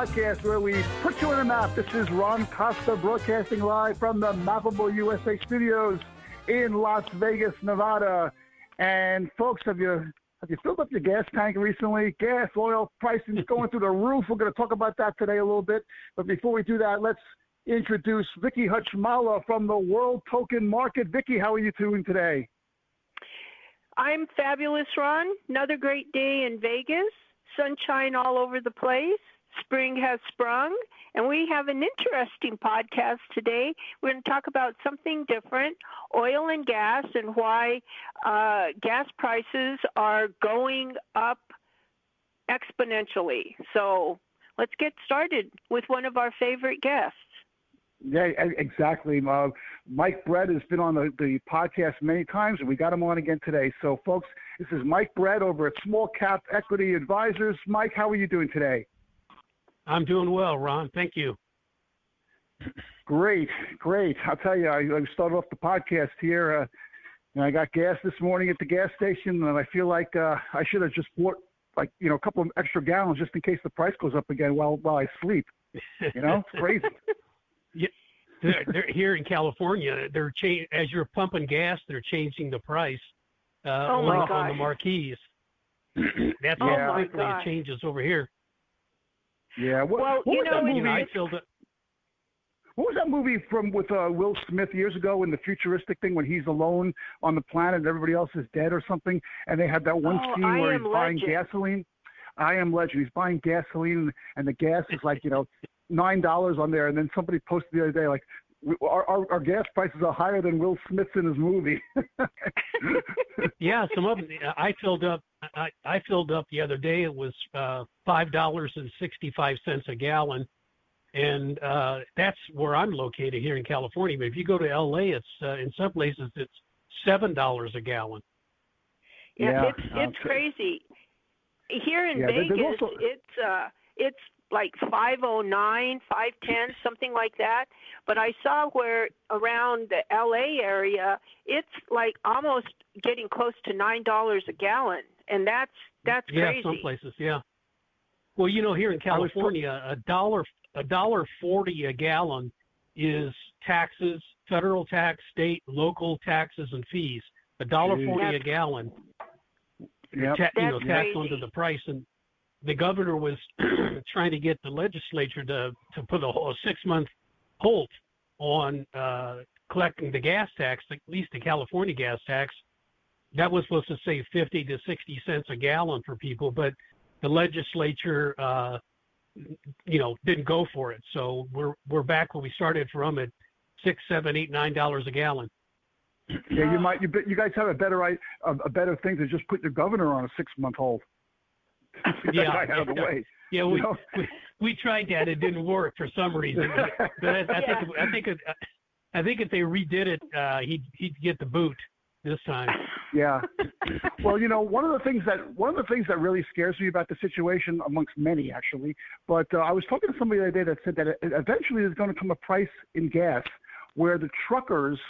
podcast where we put you on a map. This is Ron Costa broadcasting live from the Mappable USA studios in Las Vegas, Nevada. And folks, have you filled up your gas tank recently? Gas, oil pricing is going through the roof. We're going to talk about that today a little bit. But before we do that, let's introduce Vicky Hutchmala from the World Token Market. Vicky, how are you doing today? I'm fabulous, Ron. Another great day in Vegas. Sunshine all over the place. Spring has sprung. And we have an interesting podcast today. We're going to talk about something different, oil and gas, and why gas prices are going up exponentially. So let's get started with one of our favorite guests. Yeah, exactly. Mike Brette has been on the podcast many times, and we got him on again today. So, folks, this is Mike Brette over at Small Cap Equity Advisors. Mike, how are you doing today? I'm doing well, Ron. Thank you. Great. I'll tell you, I started off the podcast here, and I got gas this morning at the gas station, and I feel like I should have just bought, a couple of extra gallons just in case the price goes up again while I sleep. It's crazy. Yeah, they're here in California. As you're pumping gas, they're changing the price on the marquees. That's how quickly it changes over here. Yeah. What was that movie with Will Smith years ago in the futuristic thing when he's alone on the planet and everybody else is dead or something? And they had that one scene where he's buying gasoline. I Am Legend. He's buying gasoline, and the gas is $9 on there, and then somebody posted the other day our gas prices are higher than Will Smith's in his movie. Yeah, some of them. I filled up the other day. It was $5.65 a gallon, and that's where I'm located here in California. But if you go to LA, it's in some places it's $7 a gallon. Yeah, it's crazy. Here in Vegas, it's like 509, 510, something like that. But I saw where around the LA area, it's like almost getting close to $9 a gallon, and that's crazy. Yeah, some places, yeah. Well, here in California, $1.40 a gallon is taxes, federal tax, state, local taxes, and fees. $1.40 a gallon. Yep. Taxed onto the price, and the governor was trying to get the legislature to put a 6-month hold on collecting the gas tax, at least the California gas tax. That was supposed to save 50 to 60 cents a gallon for people, but the legislature, didn't go for it. So we're back where we started from at $6, $7, $8, $9 a gallon. Yeah, you guys have a better thing to just put your governor on a 6-month hold. Yeah, out of the way. Yeah, we tried that. It didn't work for some reason. But I think if they redid it, he'd get the boot this time. Yeah. Well, one of the things that really scares me about the situation, amongst many actually, but I was talking to somebody the other day that said that eventually there's going to come a price in gas where the truckers,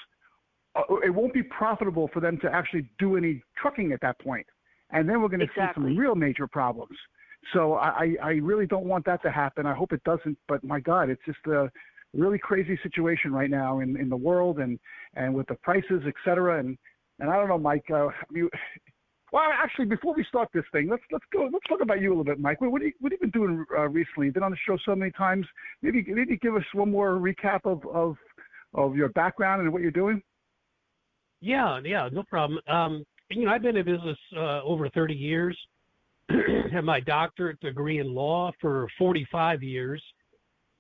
it won't be profitable for them to actually do any trucking at that point. And then we're going to see some real major problems. So I really don't want that to happen. I hope it doesn't. But my God, it's just a really crazy situation right now in the world and with the prices, et cetera. And I don't know, Mike. Actually, before we start this thing, let's talk about you a little bit, Mike. What have you been doing recently? You've been on the show so many times. Maybe give us one more recap of your background and what you're doing. Yeah, no problem. I've been in business over 30 years. Have my doctorate degree in law for 45 years.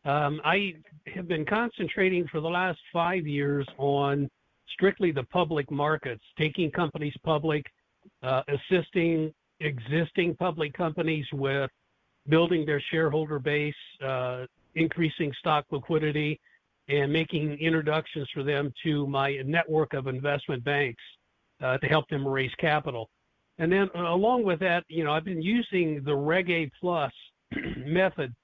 I have been concentrating for the last 5 years on strictly the public markets, taking companies public, assisting existing public companies with building their shareholder base, increasing stock liquidity, and making introductions for them to my network of investment banks to help them raise capital. And then along with that, I've been using the Reg A Plus method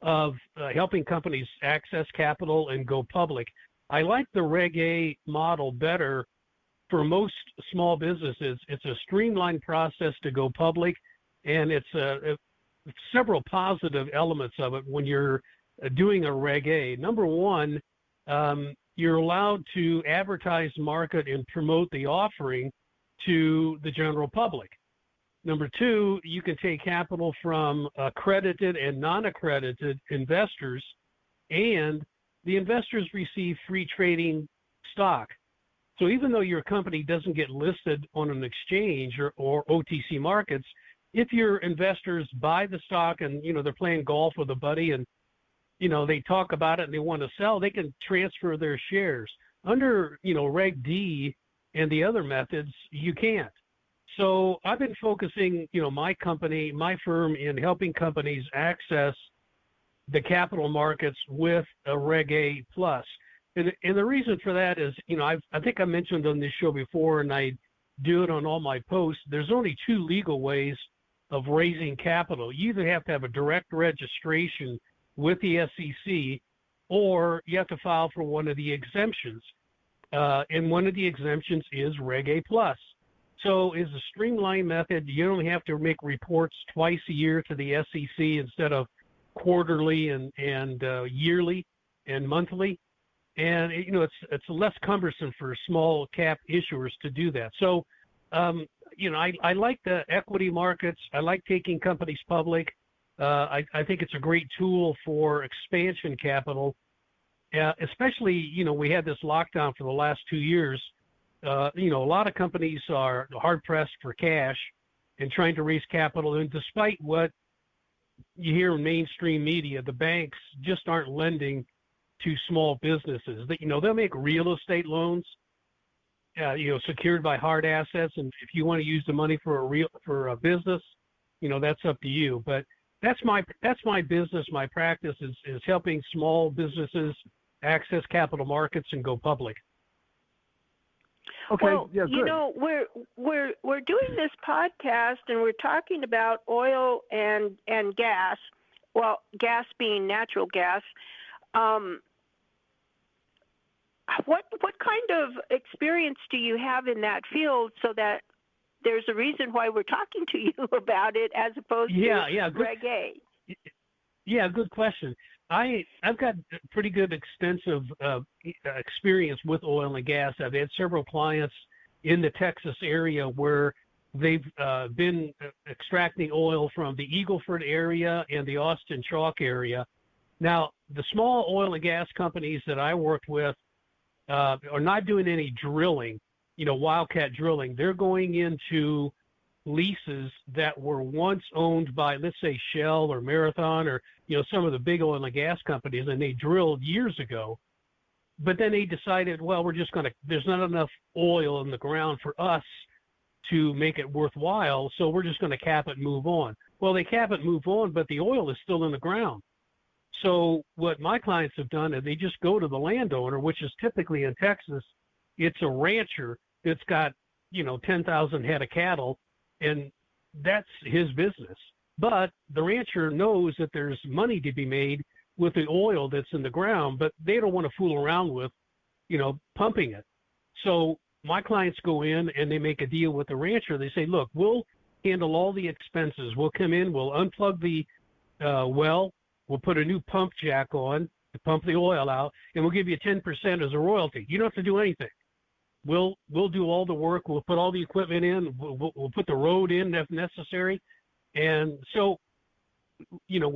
of helping companies access capital and go public. I like the Reg A model better for most small businesses. It's a streamlined process to go public, and it's several positive elements of it when you're doing a Reg A. Number one, you're allowed to advertise, market, and promote the offering to the general public. Number two, you can take capital from accredited and non-accredited investors, and the investors receive free trading stock. So even though your company doesn't get listed on an exchange or OTC markets, if your investors buy the stock and, they're playing golf with a buddy and, they talk about it and they want to sell, they can transfer their shares. Under, Reg D and the other methods, you can't. So I've been focusing, my firm in helping companies access the capital markets with a Reg A plus. And the reason for that is, I think I mentioned on this show before, and I do it on all my posts, there's only two legal ways of raising capital. You either have to have a direct registration with the SEC, or you have to file for one of the exemptions. And one of the exemptions is Reg A plus. So it's a streamlined method. You only have to make reports twice a year to the SEC instead of quarterly and yearly and monthly. And it's less cumbersome for small cap issuers to do that. So I like the equity markets. I like taking companies public. I think it's a great tool for expansion capital, especially we had this lockdown for the last 2 years. A lot of companies are hard pressed for cash and trying to raise capital. And despite what you hear in mainstream media, the banks just aren't lending to small businesses. They'll make real estate loans, secured by hard assets. And if you want to use the money for a business, that's up to you. But that's my business. My practice is helping small businesses access capital markets and go public. Okay. Well, yeah, good. We're doing this podcast and we're talking about oil and gas. Well, gas being natural gas. What kind of experience do you have in that field, so that there's a reason why we're talking to you about it as opposed to Reg A? Yeah, good question. I've got pretty good extensive experience with oil and gas. I've had several clients in the Texas area where they've been extracting oil from the Eagle Ford area and the Austin Chalk area. Now, the small oil and gas companies that I worked with are not doing any drilling, wildcat drilling. They're going into leases that were once owned by, let's say, Shell or Marathon or, some of the big oil and gas companies, and they drilled years ago. But then they decided, well, there's not enough oil in the ground for us to make it worthwhile, so we're just going to cap it and move on. Well, they cap it and move on, but the oil is still in the ground. So what my clients have done is they just go to the landowner, which is typically in Texas, it's a rancher that's got, 10,000 head of cattle, and that's his business. But the rancher knows that there's money to be made with the oil that's in the ground, but they don't want to fool around with, pumping it. So my clients go in and they make a deal with the rancher. They say, look, we'll handle all the expenses. We'll come in, we'll unplug the well, we'll put a new pump jack on to pump the oil out, and we'll give you 10% as a royalty. You don't have to do anything. We'll do all the work. We'll put all the equipment in. We'll put the road in if necessary. And so,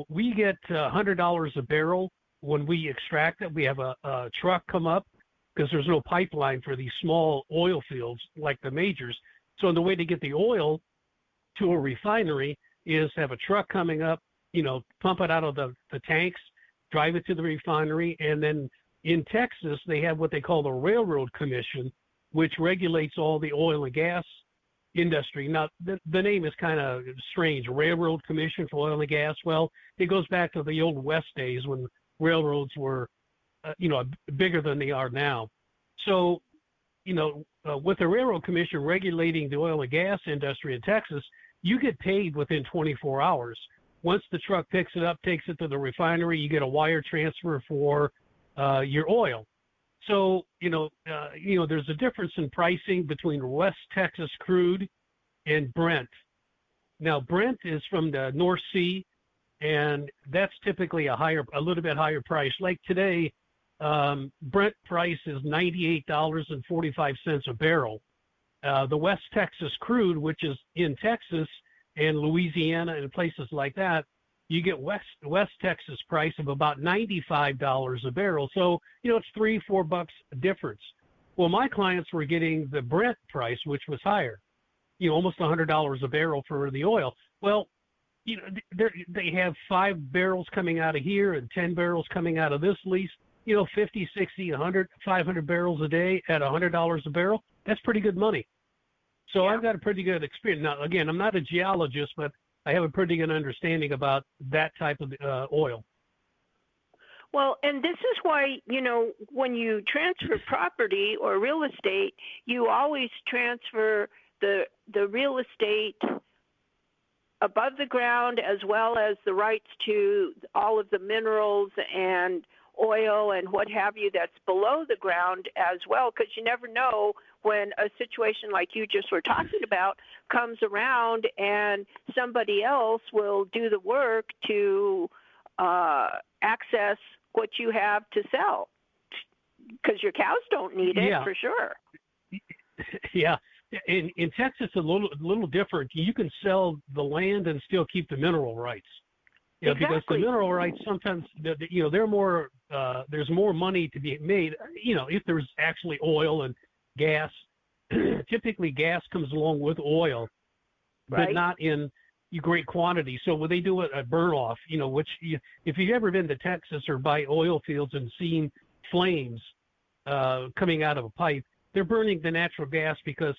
we get $100 a barrel when we extract it. We have a truck come up because there's no pipeline for these small oil fields like the majors. So the way to get the oil to a refinery is have a truck coming up, pump it out of the tanks, drive it to the refinery. And then in Texas, they have what they call the Railroad Commission, which regulates all the oil and gas industry. Now, the name is kind of strange, Railroad Commission for Oil and Gas. Well, it goes back to the old West days when railroads were, bigger than they are now. So, with the Railroad Commission regulating the oil and gas industry in Texas, you get paid within 24 hours. Once the truck picks it up, takes it to the refinery, you get a wire transfer for your oil. So, there's a difference in pricing between West Texas crude and Brent. Now, Brent is from the North Sea. and that's typically a little bit higher price. Like today, Brent price is $98.45 a barrel. The West Texas crude, which is in Texas and Louisiana and places like that, you get West Texas price of about $95 a barrel. So, it's $3-4 difference. Well, my clients were getting the Brent price, which was higher, almost $100 a barrel for the oil. Well, they have 5 barrels coming out of here and 10 barrels coming out of this lease, 50, 60, 100, 500 barrels a day at $100 a barrel. That's pretty good money. So yeah. I've got a pretty good experience. Now, again, I'm not a geologist, but I have a pretty good understanding about that type of oil. Well, and this is why, when you transfer property or real estate, you always transfer the real estate above the ground as well as the rights to all of the minerals and oil and what have you that's below the ground as well, because you never know when a situation like you just were talking about comes around and somebody else will do the work to access what you have to sell, because your cows don't need it, for sure. Yeah. In Texas, it's a little different. You can sell the land and still keep the mineral rights. Exactly. Because the mineral rights sometimes, they're more. There's more money to be made. If there's actually oil and gas. Typically, gas comes along with oil, but not in great quantity. So when they do a burn off, if you've ever been to Texas or by oil fields and seen flames coming out of a pipe, they're burning the natural gas because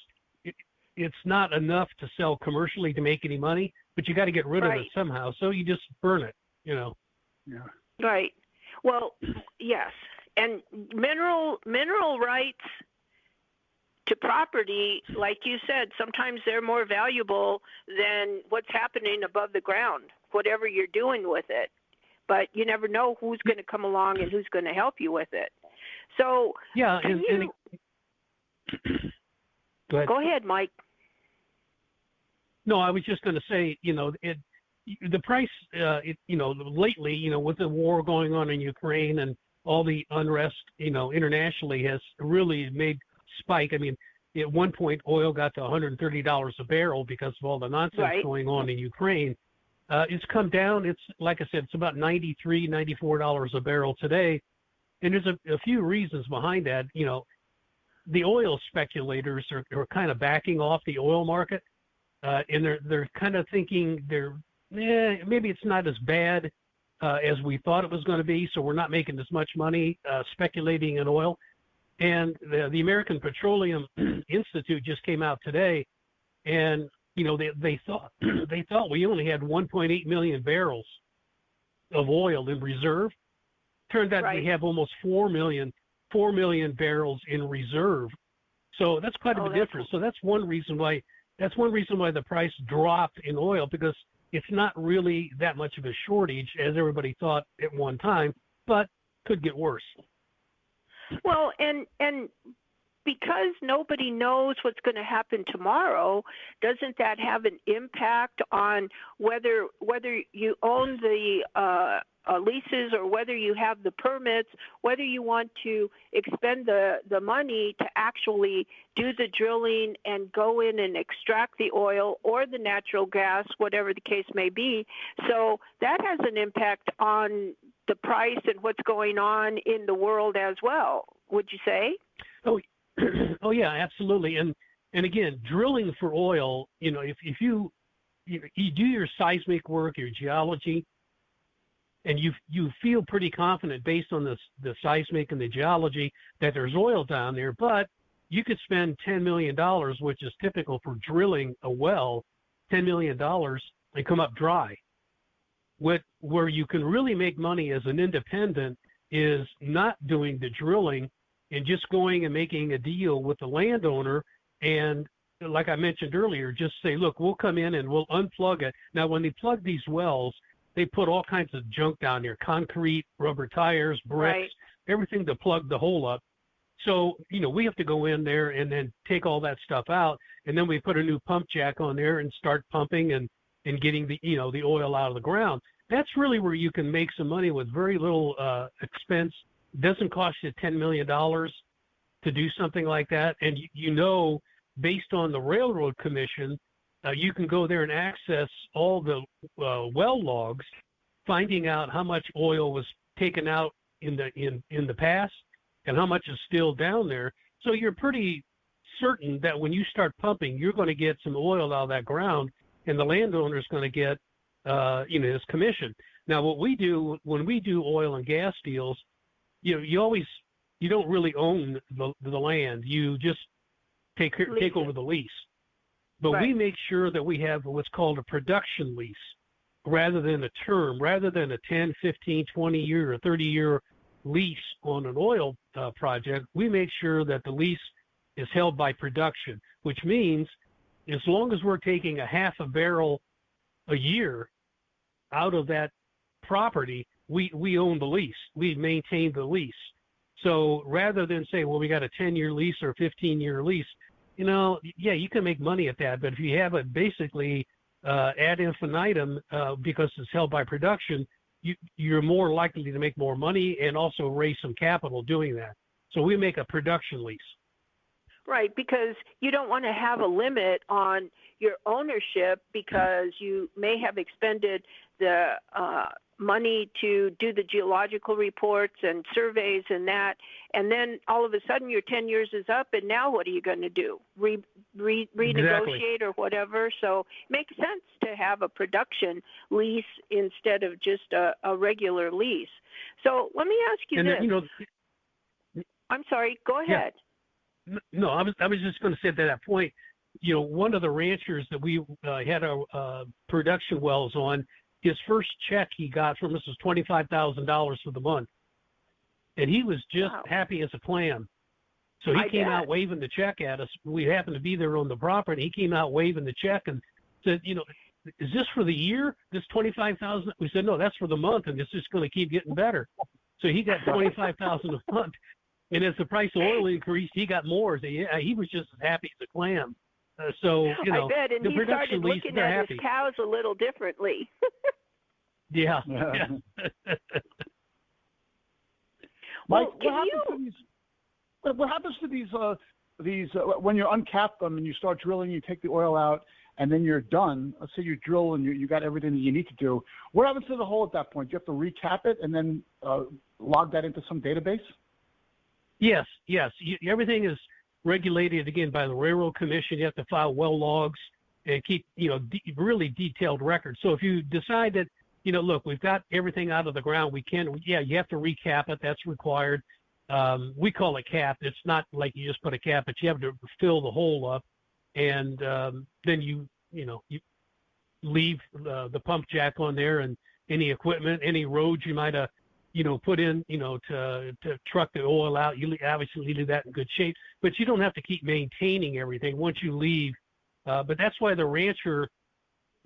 it's not enough to sell commercially to make any money, but you got to get rid of it somehow. So you just burn it, Yeah. Right. Well, yes. And mineral rights to property, like you said, sometimes they're more valuable than what's happening above the ground, whatever you're doing with it. But you never know who's going to come along and who's going to help you with it. So yeah, go ahead, Mike. No, I was just going to say, the price, lately, with the war going on in Ukraine and all the unrest, internationally has really made spike. I mean, at one point, oil got to $130 a barrel because of all the nonsense going on in Ukraine. It's come down. It's, like I said, it's about $93, $94 a barrel today. And there's a few reasons behind that. The oil speculators are kind of backing off the oil market. And they're kind of thinking maybe it's not as bad as we thought it was going to be, so we're not making as much money speculating in oil. And the American Petroleum Institute just came out today, and they thought we only had 1.8 million barrels of oil in reserve. Turned out we have almost 4 million barrels in reserve. So that's quite a bit different. So that's one reason why the price dropped in oil, because it's not really that much of a shortage as everybody thought at one time, but could get worse. Well, and because nobody knows what's going to happen tomorrow, doesn't that have an impact on whether you own the leases or whether you have the permits, whether you want to expend the money to actually do the drilling and go in and extract the oil or the natural gas, whatever the case may be. So that has an impact on the price and what's going on in the world as well, would you say? Oh yeah, absolutely. And again, drilling for oil, if you do your seismic work, your geology, and you feel pretty confident based on the seismic and the geology that there's oil down there, but you could spend $10 million, which is typical for drilling a well, $10 million, and come up dry. Where you can really make money as an independent is not doing the drilling and just going and making a deal with the landowner. And like I mentioned earlier, just say, look, we'll come in and we'll unplug it. Now, when they plug these wells, they put all kinds of junk down there, concrete, rubber tires, bricks, everything to plug the hole up. So, we have to go in there and then take all that stuff out. And then we put a new pump jack on there and start pumping and getting the oil out of the ground. that's really where you can make some money with very little expense. It doesn't cost you $10 million to do something like that. And based on the Railroad Commission, you can go there and access all the well logs, finding out how much oil was taken out in the past and how much is still down there. So you're pretty certain that when you start pumping, you're going to get some oil out of that ground, and the landowner is going to get his commission. Now, what we do when we do oil and gas deals, you don't really own the land. You just take over the lease. But right. We make sure that we have what's called a production lease rather than a term, rather than a 10, 15, 20-year or 30-year lease on an oil project. We make sure that the lease is held by production, which means as long as we're taking a half a barrel a year out of that property, we own the lease. We maintain the lease. So rather than say, well, we got a 10-year lease or a 15-year lease, you can make money at that. But if you have it basically ad infinitum because it's held by production, you're more likely to make more money and also raise some capital doing that. So we make a production lease. Right, because you don't want to have a limit on your ownership because you may have expended the money to do the geological reports and surveys and that, and then all of a sudden your 10 years is up, and now what are you going to do? Renegotiate Exactly. or whatever? So it makes sense to have a production lease instead of just a regular lease. So let me ask you this. I'm sorry, go ahead. Yeah. No, I was just going to say to that point, one of the ranchers that we had our production wells on, his first check he got from us was $25,000 for the month. And he was just happy as a clam. So he came out waving the check at us. We happened to be there on the property. He came out waving the check and said, is this for the year, this $25,000? We said, no, that's for the month, and it's just going to keep getting better. So he got $25,000 a month. And as the price of oil increased, he got more. So he was just as happy as a clam. I bet, and the he production started lease, looking they're at happy. his cows a little differently. Yeah. Mike, what happens to these when you uncap them and you start drilling, you take the oil out, and then you're done? Let's say you drill and you got everything that you need to do. What happens to the hole at that point? Do you have to recap it and then log that into some database? Yes. Everything is regulated again by the Railroad Commission. You have to file well logs and keep really detailed records. So if you decide that look, we've got everything out of the ground, you have to recap it. That's required. We call it cap. It's not like you just put a cap, but you have to fill the hole up, and then you leave the pump jack on there and any equipment, any roads you might have put in, to truck the oil out. You obviously leave that in good shape, but you don't have to keep maintaining everything once you leave. But that's why the rancher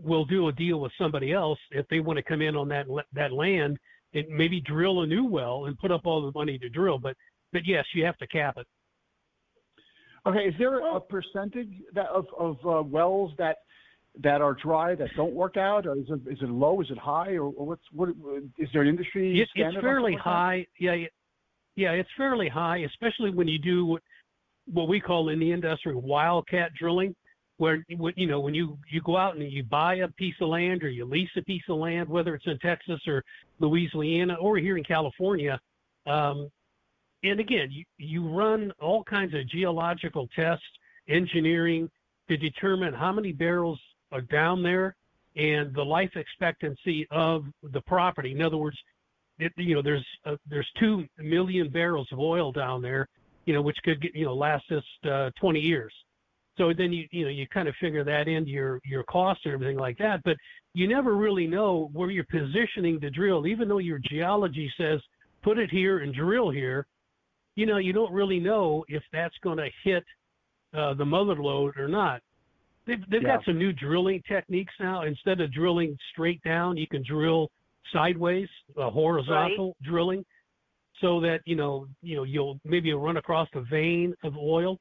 will do a deal with somebody else if they want to come in on that land and maybe drill a new well and put up all the money to drill. But yes, you have to cap it. Okay, is there a percentage of wells that are dry that don't work out, or is it low? Is it high, or what is there an industry standard? It's fairly high. Yeah, it's fairly high, especially when you do what we call in the industry wildcat drilling, where when you go out and you buy a piece of land or you lease a piece of land, whether it's in Texas or Louisiana or here in California. And again, you run all kinds of geological tests, engineering to determine how many barrels are down there and the life expectancy of the property. In other words, there's 2 million barrels of oil down there, which could last us 20 years. So then you kind of figure that into your cost and everything like that. But you never really know where you're positioning the drill, even though your geology says put it here and drill here. You don't really know if that's going to hit the mother lode or not. They've got some new drilling techniques now. Instead of drilling straight down, you can drill sideways, horizontal drilling, so that you'll maybe run across a vein of oil.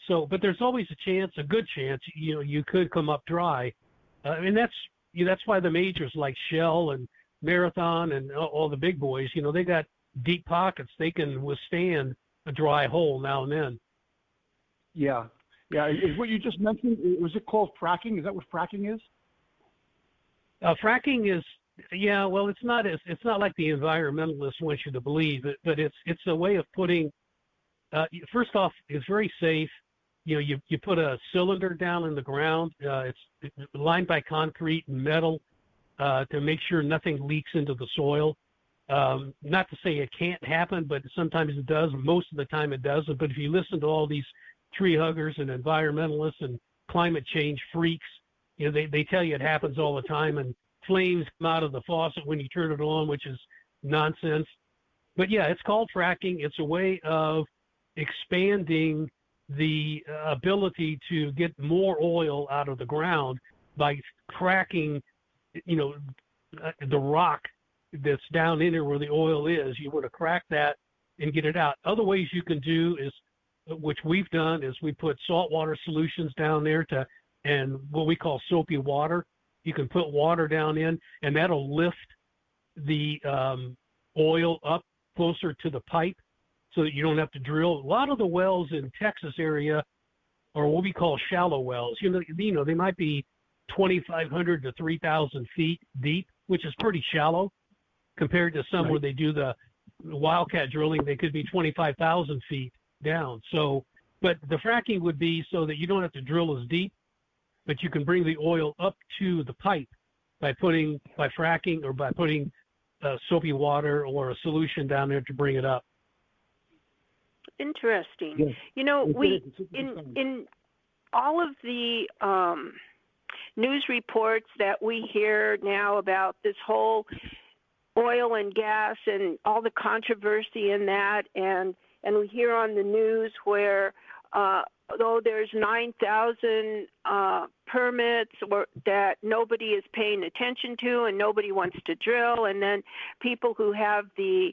So, but there's always a good chance, you could come up dry, and that's why the majors like Shell and Marathon and all the big boys, they got deep pockets. They can withstand a dry hole now and then. Yeah. Yeah. Is what you just mentioned, was it called fracking? Is that what fracking is? Fracking is, well, it's not like the environmentalists want you to believe it, but it's a way of putting, first off, it's very safe. You put a cylinder down in the ground. It's lined by concrete and metal to make sure nothing leaks into the soil. Not to say it can't happen, but sometimes it does. Most of the time it doesn't. But if you listen to all these tree huggers and environmentalists and climate change freaks, they tell you it happens all the time, and flames come out of the faucet when you turn it on, which is nonsense. But yeah, it's called fracking. It's a way of expanding the ability to get more oil out of the ground by cracking, the rock that's down in there where the oil is. You want to crack that and get it out. Other ways you can do is, which we've done, is we put saltwater solutions down there and what we call soapy water. You can put water down in, and that'll lift the oil up closer to the pipe so that you don't have to drill. A lot of the wells in Texas area are what we call shallow wells. They might be 2,500 to 3,000 feet deep, which is pretty shallow compared to some where they do the wildcat drilling. They could be 25,000 feet down. So, but the fracking would be so that you don't have to drill as deep, but you can bring the oil up to the pipe by fracking or by putting soapy water or a solution down there to bring it up. Interesting. Yes. We in all of the news reports that we hear now about this whole oil and gas and all the controversy in that, and we hear on the news where though there's 9,000 permits that nobody is paying attention to and nobody wants to drill, and then people who have the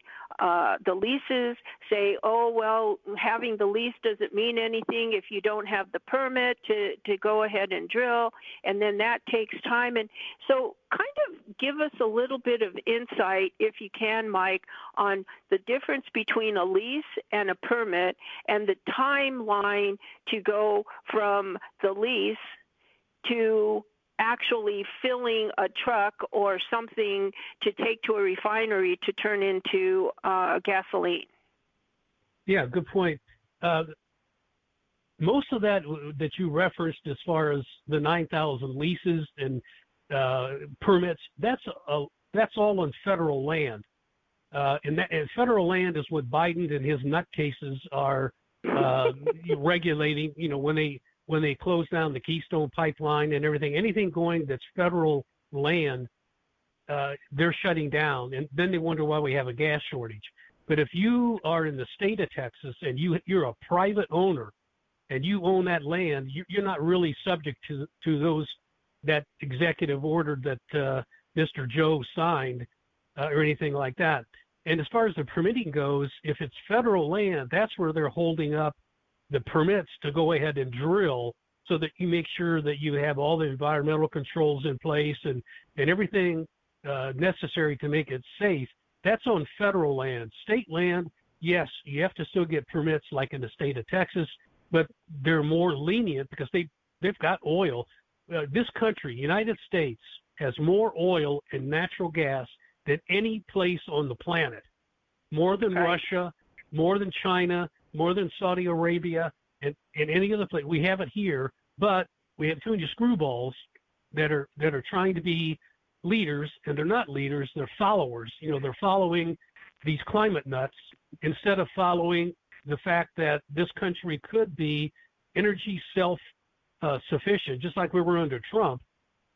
leases say, oh, well, having the lease doesn't mean anything if you don't have the permit to go ahead and drill, and then that takes time. And so kind of give us a little bit of insight, if you can, Mike, on the difference between a lease and a permit and the timeline to go from the lease to actually filling a truck or something to take to a refinery to turn into gasoline. Yeah, good point. Most of that you referenced as far as the 9,000 leases and permits, that's all on federal land. And federal land is what Biden and his nutcases are regulating, when they close down the Keystone Pipeline and everything, anything going that's federal land, they're shutting down. And then they wonder why we have a gas shortage. But if you are in the state of Texas and you're a private owner and you own that land, you're not really subject to that executive order that Mr. Joe signed or anything like that. And as far as the permitting goes, if it's federal land, that's where they're holding up the permits to go ahead and drill, so that you make sure that you have all the environmental controls in place and everything necessary to make it safe. That's on federal land. State land, yes, you have to still get permits like in the state of Texas, but they're more lenient because they've got oil. This country, United States, has more oil and natural gas than any place on the planet, more than Russia, more than China, more than Saudi Arabia, and any other place. We have it here, but we have too many screwballs that are trying to be leaders, and they're not leaders, they're followers. They're following these climate nuts instead of following the fact that this country could be energy self-sufficient, just like we were under Trump,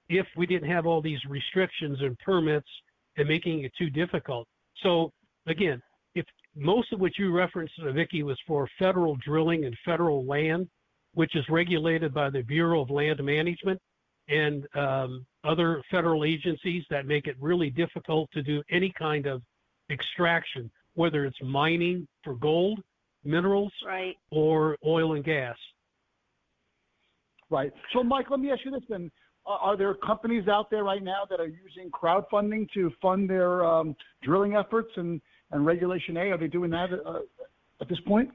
if we didn't have all these restrictions and permits and making it too difficult. So, again, if most of what you referenced, Vicki, was for federal drilling and federal land, which is regulated by the Bureau of Land Management and other federal agencies that make it really difficult to do any kind of extraction, whether it's mining for gold, minerals, or oil and gas. Right. So, Mike, let me ask you this then. Are there companies out there right now that are using crowdfunding to fund their drilling efforts and Regulation A? Are they doing that at this point?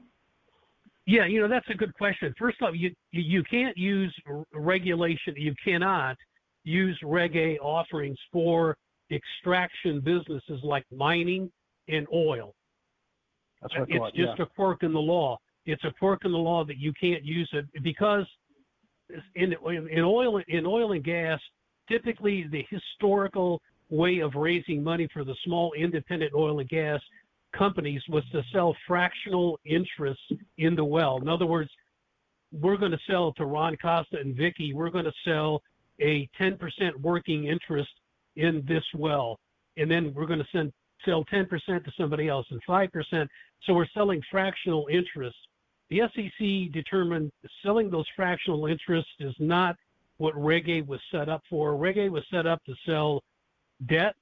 Yeah, that's a good question. First off, you can't use regulation. You cannot use Reg A offerings for extraction businesses like mining and oil. That's what I thought. It's just a quirk in the law. It's a quirk in the law that you can't use it because in oil and gas, typically the historical way of raising money for the small independent oil and gas companies was to sell fractional interests in the well. In other words, we're going to sell to Ron Costa and Vicky, we're going to sell a 10% working interest in this well, and then we're going to sell 10% to somebody else and 5%. So we're selling fractional interests. The SEC determined selling those fractional interests is not what Reg A was set up for. Reg A was set up to sell debt,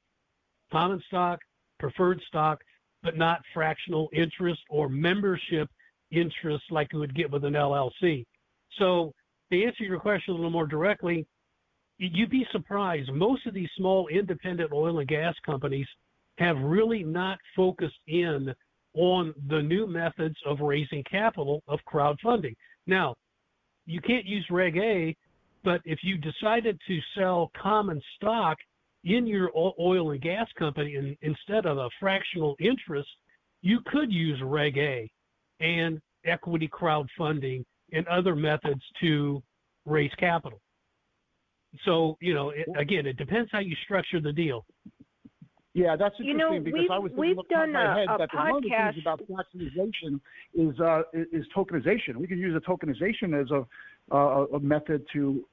common stock, preferred stock, but not fractional interest or membership interest like you would get with an LLC. So to answer your question a little more directly, you'd be surprised. Most of these small independent oil and gas companies have really not focused in on the new methods of raising capital of crowdfunding. Now, you can't use Reg A, but if you decided to sell common stock in your oil and gas company instead of a fractional interest, you could use Reg A and equity crowdfunding and other methods to raise capital. So, again, it depends how you structure the deal. Yeah, that's interesting because I was thinking in my head that one of the things about fractionalization is tokenization. We can use a tokenization as a method to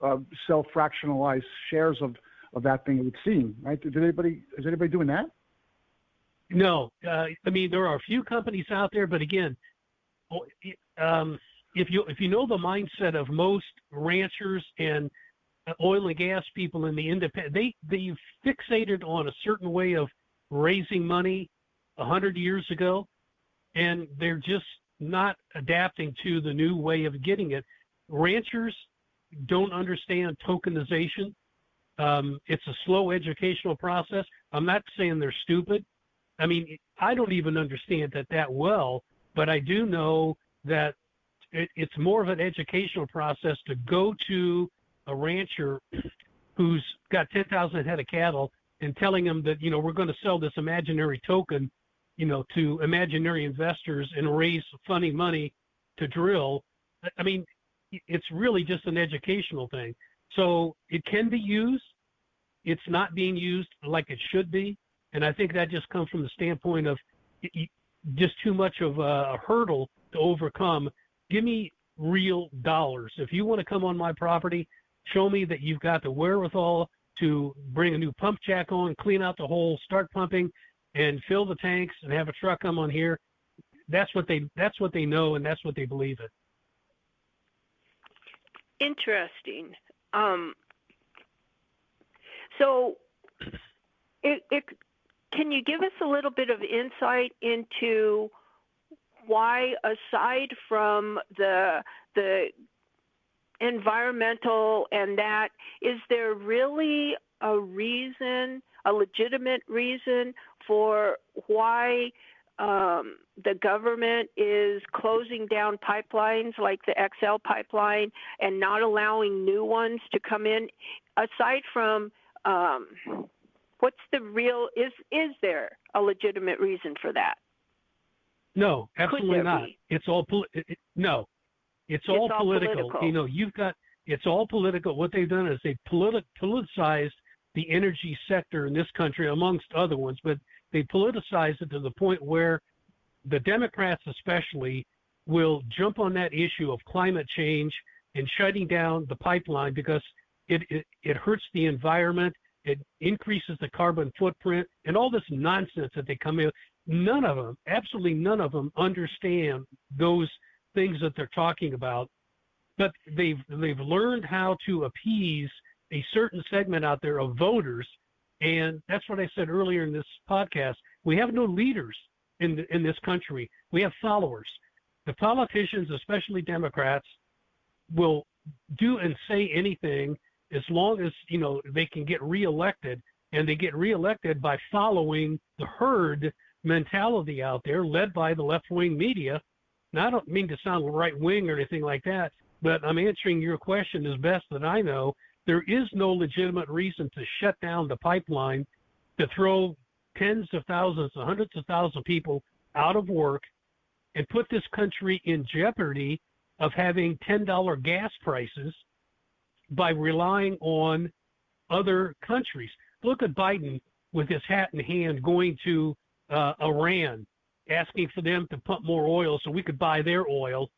sell fractionalized shares of that thing, it would seem, right? Is anybody doing that? No. There are a few companies out there, but again, if you know the mindset of most ranchers and oil and gas people in the independent, they fixated on a certain way of raising money 100 years ago, and they're just not adapting to the new way of getting it. Ranchers don't understand tokenization. It's a slow educational process. I'm not saying they're stupid. I don't even understand that well, but I do know that it's more of an educational process to go to a rancher who's got 10,000 head of cattle and telling them that, we're going to sell this imaginary token, to imaginary investors and raise funny money to drill. It's really just an educational thing. So it can be used. It's not being used like it should be. And I think that just comes from the standpoint of just too much of a hurdle to overcome. Give me real dollars. If you want to come on my property, show me that you've got the wherewithal to bring a new pump jack on, clean out the hole, start pumping, and fill the tanks and have a truck come on here. That's what they know, and that's what they believe in. Interesting. So can you give us a little bit of insight into why, aside from the environmental and that, is there really a legitimate reason for why the government is closing down pipelines like the XL pipeline and not allowing new ones to come in? Aside from what's the real, is there a legitimate reason for that? No, absolutely not. It's all no. It's all political. It's all political. What they've done is they politicized the energy sector in this country, amongst other ones, but they politicized it to the point where the Democrats especially will jump on that issue of climate change and shutting down the pipeline because it hurts the environment, it increases the carbon footprint, and all this nonsense that they come in. None of them, absolutely none of them, understand those things that they're talking about. But they've learned how to appease a certain segment out there of voters, and that's what I said earlier in this podcast. We have no leaders in this country. We have followers. The politicians, especially Democrats, will do and say anything as long as, they can get reelected, and they get reelected by following the herd mentality out there led by the left-wing media. Now, I don't mean to sound right-wing or anything like that, but I'm answering your question as best that I know. There is no legitimate reason to shut down the pipeline, to throw tens of thousands, hundreds of thousands of people out of work, and put this country in jeopardy of having $10 gas prices by relying on other countries. Look at Biden with his hat in hand going to Iran, asking for them to pump more oil so we could buy their oil,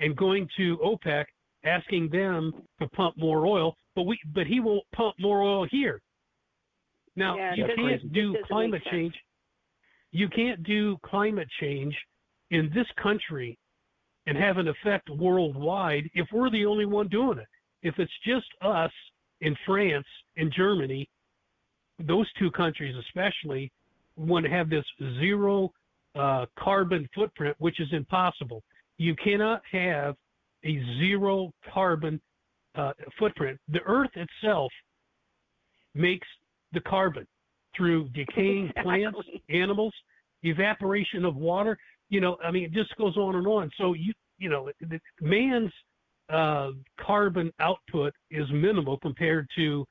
and going to OPEC, asking them to pump more oil, but he won't pump more oil here. Now, you can't do climate change. You can't do climate change in this country and have an effect worldwide if we're the only one doing it. If it's just us in France and Germany, those two countries especially, want to have this zero carbon footprint, which is impossible. You cannot have a zero carbon footprint. The Earth itself makes the carbon through decaying plants, animals, evaporation of water. It just goes on and on. So man's carbon output is minimal compared to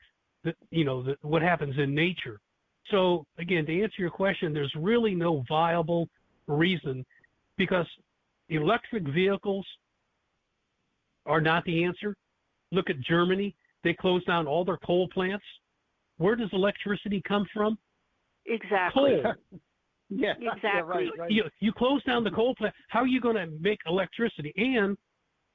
what happens in nature. So again, to answer your question, there's really no viable reason, because electric vehicles are not the answer. Look at Germany. They closed down all their coal plants. Where does electricity come from? Exactly. Coal. Yeah, exactly. Yeah, right. You close down the coal plant. How are you going to make electricity? And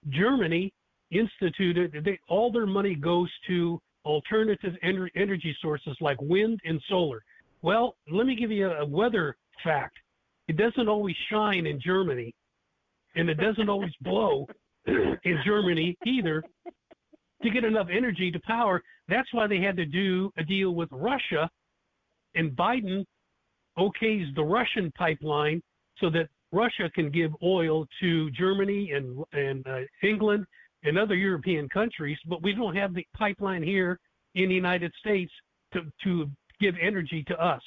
Germany instituted, all their money goes to alternative energy sources like wind and solar. Well, let me give you a weather fact. It doesn't always shine in Germany, and it doesn't always blow in Germany either to get enough energy to power. That's why they had to do a deal with Russia, and Biden okays the Russian pipeline so that Russia can give oil to Germany and England and other European countries, but we don't have the pipeline here in the United States to give energy to us.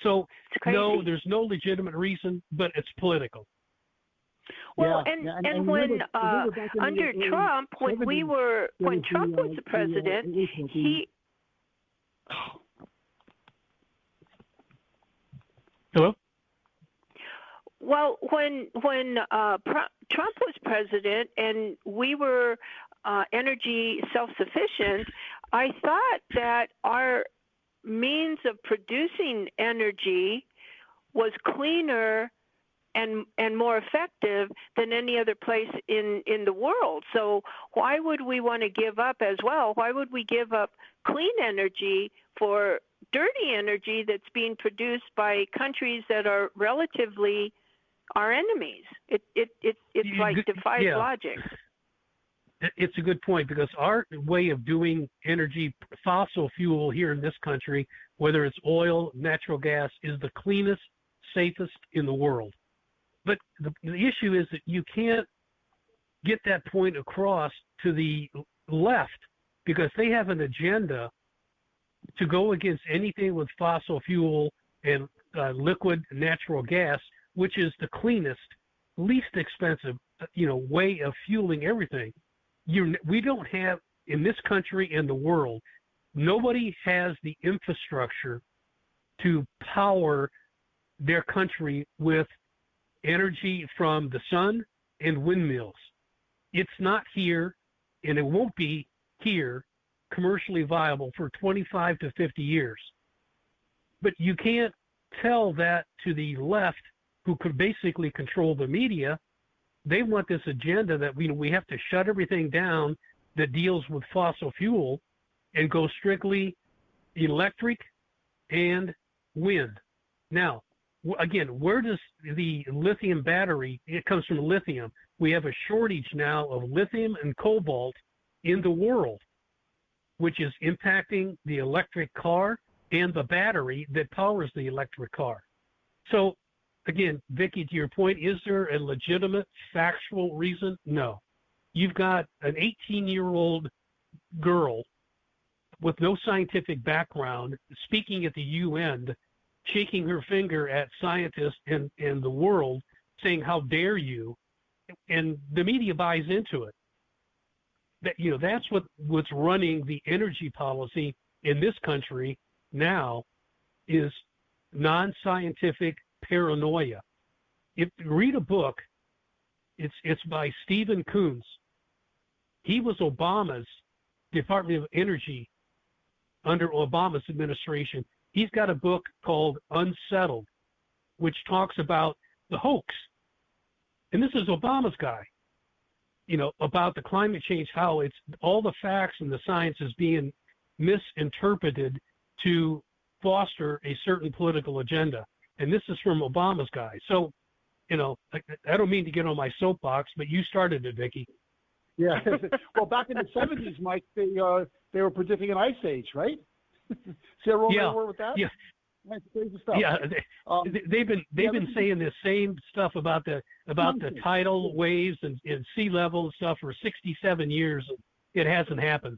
So, no, there's no legitimate reason, but it's political. Well, and when under Trump, when Trump was the president, he. Hello? Well, when Trump was president and we were energy self-sufficient, I thought that our means of producing energy was cleaner and more effective than any other place in the world. So why would we want to give up as well? Why would we give up clean energy for dirty energy that's being produced by countries that are relatively our enemies? It like defies logic. It's a good point, because our way of doing energy, fossil fuel here in this country, whether it's oil, natural gas, is the cleanest, safest in the world. But the issue is that you can't get that point across to the left, because they have an agenda to go against anything with fossil fuel and liquid natural gas, which is the cleanest, least expensive, way of fueling everything. We don't have, in this country and the world, nobody has the infrastructure to power their country with energy from the sun and windmills. It's not here, and it won't be here commercially viable for 25 to 50 years. But you can't tell that to the left, who could basically control the media. They want this agenda that we have to shut everything down that deals with fossil fuel and go strictly electric and wind. Now, again, where does the lithium battery, it comes from lithium. We have a shortage now of lithium and cobalt in the world, which is impacting the electric car and the battery that powers the electric car. So, again, Vicki, to your point, is there a legitimate factual reason? No. You've got an 18-year-old girl with no scientific background, speaking at the UN, shaking her finger at scientists and the world, saying, "How dare you?" And the media buys into it. That's what's running the energy policy in this country now is non-scientific paranoia. If you read a book, it's by Stephen Coons. He was Obama's Department of Energy under Obama's administration. He's got a book called Unsettled, which talks about the hoax. And this is Obama's guy, about the climate change, how it's all the facts and the science is being misinterpreted to foster a certain political agenda. And this is from Obama's guy. So, I don't mean to get on my soapbox, but you started it, Vicki. Yeah. Well, back in the 70s, Mike, they were predicting an ice age, right? See how wrong they were with that? Yeah. That's crazy stuff. Yeah, they've been saying the same stuff about the tidal waves and sea level and stuff for 67 years. It hasn't happened.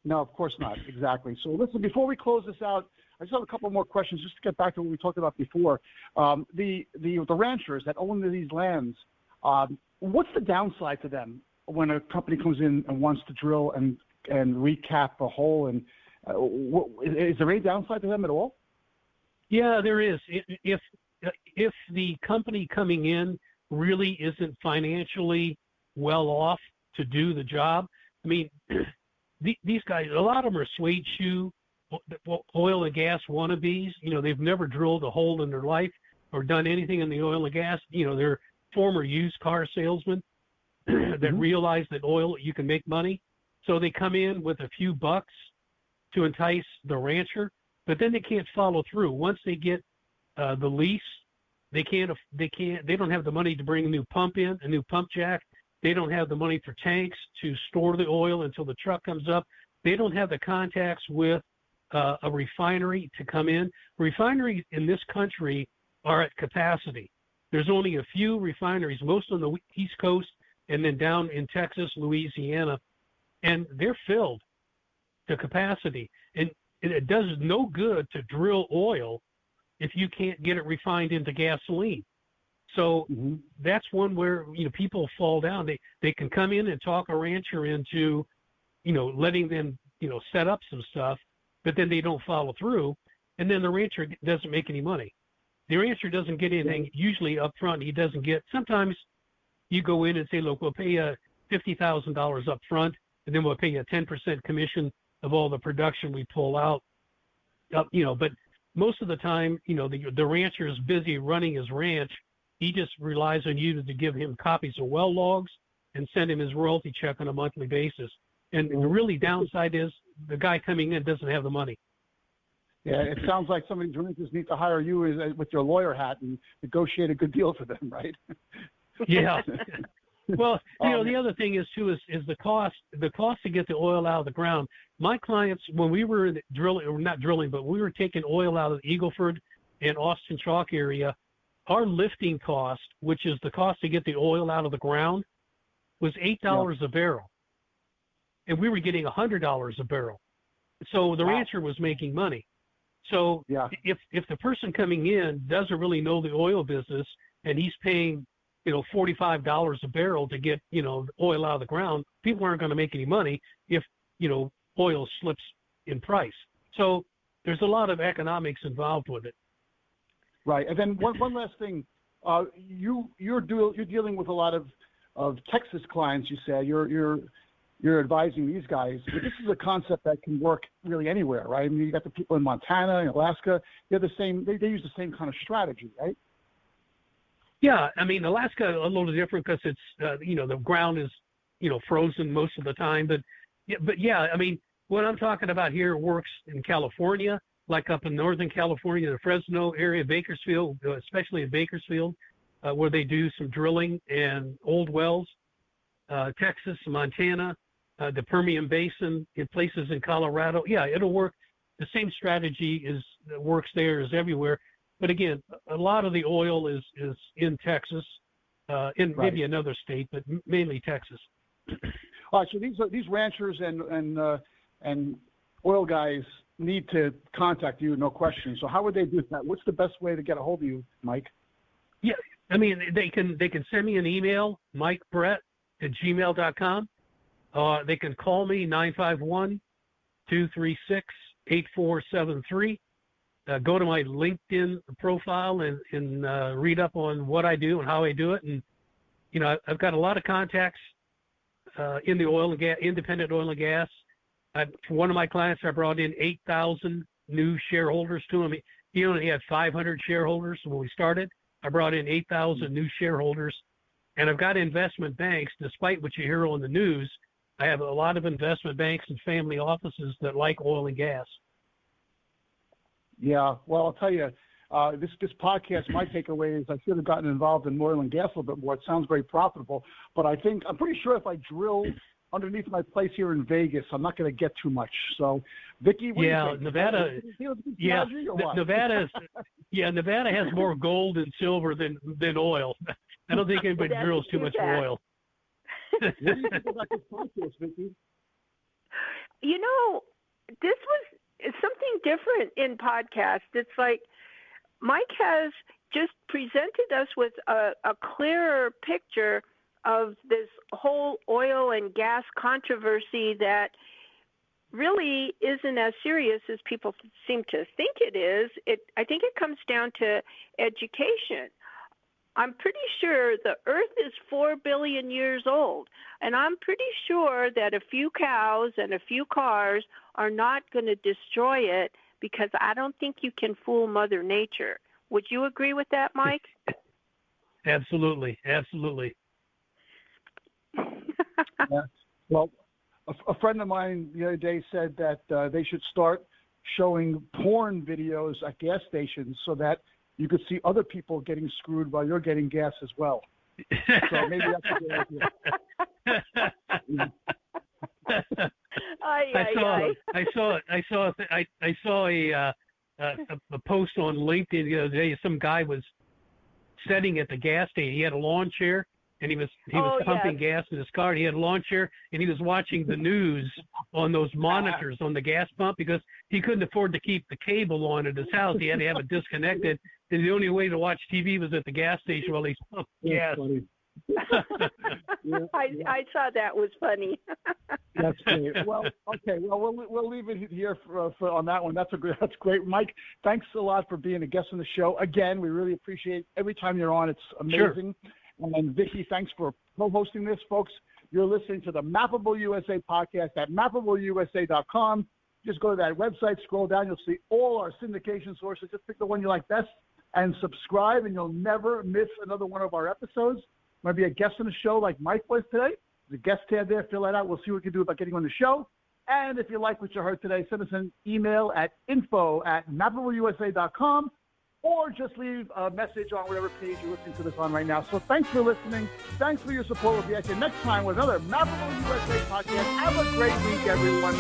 No, of course not. Exactly. So listen, before we close this out, I just have a couple more questions just to get back to what we talked about before. The ranchers that own these lands, what's the downside to them when a company comes in and wants to drill and recap a hole? And is there any downside to them at all? Yeah, there is. If the company coming in really isn't financially well off to do the job, I mean, these guys, a lot of them are suede shoe, oil and gas wannabes. They've never drilled a hole in their life or done anything in the oil and gas. They're former used car salesmen that realize that oil, you can make money. So they come in with a few bucks to entice the rancher, but then they can't follow through. Once they get the lease, they don't have the money to bring a new pump in, a new pump jack. They don't have the money for tanks to store the oil until the truck comes up. They don't have the contacts with a refinery to come in. Refineries in this country are at capacity. There's only a few refineries, most on the East Coast and then down in Texas, Louisiana, and they're filled to capacity. And it does no good to drill oil if you can't get it refined into gasoline. So that's one where people fall down. They can come in and talk a rancher into letting them set up some stuff, but then they don't follow through, and then the rancher doesn't make any money. The rancher doesn't get anything usually up front. He doesn't get. Sometimes you go in and say, look, we'll pay you $50,000 up front, and then we'll pay you a 10% commission of all the production we pull out. But most of the time, the rancher is busy running his ranch. He just relies on you to give him copies of well logs and send him his royalty check on a monthly basis. And the really downside is the guy coming in doesn't have the money. Yeah, it sounds like some of these ranchers need to hire you with your lawyer hat and negotiate a good deal for them, right? Yeah. Well, the other thing is too is the cost to get the oil out of the ground. My clients, when we were drilling, or not drilling, but we were taking oil out of the Eagle Ford and Austin Chalk area, our lifting cost, which is the cost to get the oil out of the ground, was $8 a barrel. And we were getting $100 a barrel. So the rancher was making money. So if the person coming in doesn't really know the oil business and he's paying, $45 a barrel to get, oil out of the ground, people aren't going to make any money if, oil slips in price. So there's a lot of economics involved with it. Right. And then one last thing, you're dealing with a lot of Texas clients. You said you're advising these guys, but this is a concept that can work really anywhere, right? I mean, you got the people in Montana and Alaska. They're the same. They use the same kind of strategy, right? Yeah, I mean, Alaska a little different because it's the ground is frozen most of the time. But I mean, what I'm talking about here works in California, like up in Northern California, the Fresno area, Bakersfield, especially in Bakersfield, where they do some drilling and old wells. Texas, Montana, the Permian Basin, in places in Colorado. Yeah, it'll work. The same strategy works there as everywhere. But again, a lot of the oil is in Texas, in maybe another state, but mainly Texas. All right. So these ranchers and oil guys need to contact you, no question. So how would they do that? What's the best way to get a hold of you, Mike? Yeah, I mean, they can send me an email, MikeBrette@gmail.com. They can call me 951-236-8473. Go to my LinkedIn profile and read up on what I do and how I do it. And I've got a lot of contacts in the oil and gas, independent oil and gas. For one of my clients, I brought in 8,000 new shareholders to him. He only had 500 shareholders when we started. I brought in 8,000 new shareholders, and I've got investment banks. Despite what you hear on the news, I have a lot of investment banks and family offices that like oil and gas. Yeah, well, I'll tell you, this podcast, my takeaway is I should have gotten involved in oil and gas a little bit more. It sounds very profitable, but I'm pretty sure if I drill underneath my place here in Vegas, I'm not going to get too much. So, Vicki, what do you think? Nevada. Yeah, Nevada has more gold and silver than oil. I don't think anybody drills too much oil. What do you think about this podcast, Vicki? This was something different in podcast. It's like Mike has just presented us with a clearer picture of this whole oil and gas controversy that really isn't as serious as people seem to think it is. I think it comes down to education. I'm pretty sure the Earth is 4 billion years old, and I'm pretty sure that a few cows and a few cars are not going to destroy it, because I don't think you can fool Mother Nature. Would you agree with that, Mike? Absolutely. Yeah. Well, a friend of mine the other day said that they should start showing porn videos at gas stations so that you could see other people getting screwed while you're getting gas as well. So maybe that's a good idea. I saw a post on LinkedIn the other day. Some guy was sitting at the gas station. He had a lawn chair, and he was pumping gas in his car. He had a lawn chair, and he was watching the news on those monitors on the gas pump, because he couldn't afford to keep the cable on at his house. He had to have it disconnected, and the only way to watch TV was at the gas station while he pumped gas. I saw that was funny. That's great. Well, okay. Well, we'll leave it here for on that one. That's great, Mike. Thanks a lot for being a guest on the show. Again, we really appreciate every time you're on. It's amazing. Sure. And Vicki, thanks for co-hosting this, folks. You're listening to the Mappable USA podcast at MappableUSA.com. Just go to that website, scroll down, you'll see all our syndication sources. Just pick the one you like best and subscribe, and you'll never miss another one of our episodes. Might be a guest on the show like Mike was today. There's a guest tab there. Fill that out. We'll see what we can do about getting on the show. And if you like what you heard today, send us an email at info@MappableUSA.com, or just leave a message on whatever page you're listening to this on right now. So thanks for listening. Thanks for your support. We'll be at you next time with another Mappable USA podcast. Have a great week, everyone.